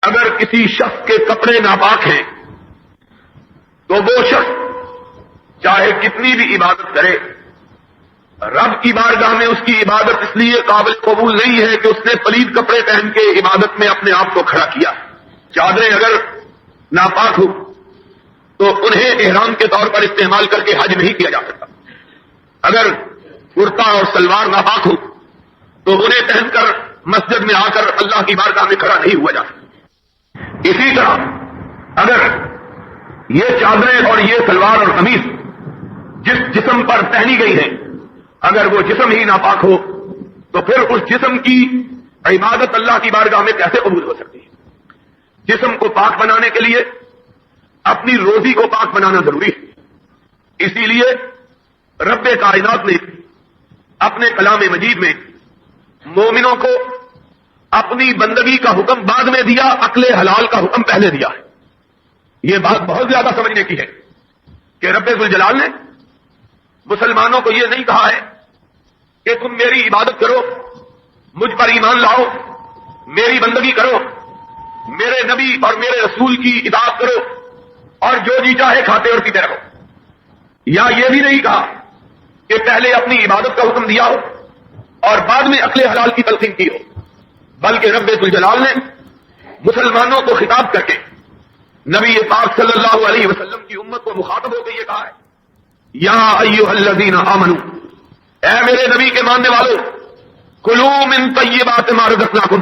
اگر کسی شخص کے کپڑے ناپاک ہیں تو وہ شخص چاہے کتنی بھی عبادت کرے، رب کی بارگاہ میں اس کی عبادت اس لیے قابل قبول نہیں ہے کہ اس نے پلید کپڑے پہن کے عبادت میں اپنے آپ کو کھڑا کیا۔ چادریں اگر ناپاک ہو تو انہیں احرام کے طور پر استعمال کر کے حج نہیں کیا جا سکتا۔ اگر کرتا اور سلوار ناپاک ہو تو انہیں پہن کر مسجد میں آ کر اللہ کی بارگاہ میں کھڑا نہیں ہوا جا سکتا۔ اسی طرح اگر یہ چادریں اور یہ سلوار اور قمیص جس جسم پر پہنی گئی ہیں اگر وہ جسم ہی ناپاک ہو تو پھر اس جسم کی عبادت اللہ کی بارگاہ میں کیسے قبول ہو سکتی ہے؟ جسم کو پاک بنانے کے لیے اپنی روزی کو پاک بنانا ضروری ہے۔ اسی لیے رب کائنات نے اپنے کلام مجید میں مومنوں کو اپنی بندگی کا حکم بعد میں دیا، اکل حلال کا حکم پہلے دیا ہے۔ یہ بات بہت زیادہ سمجھنے کی ہے کہ رب ذوالجلال نے مسلمانوں کو یہ نہیں کہا ہے کہ تم میری عبادت کرو، مجھ پر ایمان لاؤ، میری بندگی کرو، میرے نبی اور میرے رسول کی اطاعت کرو اور جو جی چاہے کھاتے اور پیتے رہو۔ یا یہ بھی نہیں کہا کہ پہلے اپنی عبادت کا حکم دیا ہو اور بعد میں عقل حلال کی تلقین کی ہو، بلکہ رب ذوالجلال نے مسلمانوں کو خطاب کر کے نبی پاک صلی اللہ علیہ وسلم کی امت کو مخاطب ہو کے یہ کہا ہے، یا ایھا الذین آمنوا، اے میرے نبی کے ماننے والوں، کلوا من طیبات ما رزقناکم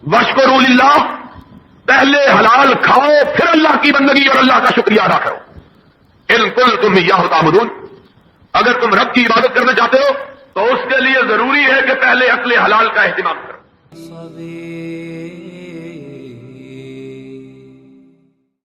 واشکروا للہ، پہلے حلال کھاؤ پھر اللہ کی بندگی اور اللہ کا شکریہ ادا کرو۔ ان کنتم ایھا تعبدون، اگر تم رب کی عبادت کرنا چاہتے ہو تو اس کے لیے ضروری ہے کہ پہلے عقل حلال کا اہتمام کرو۔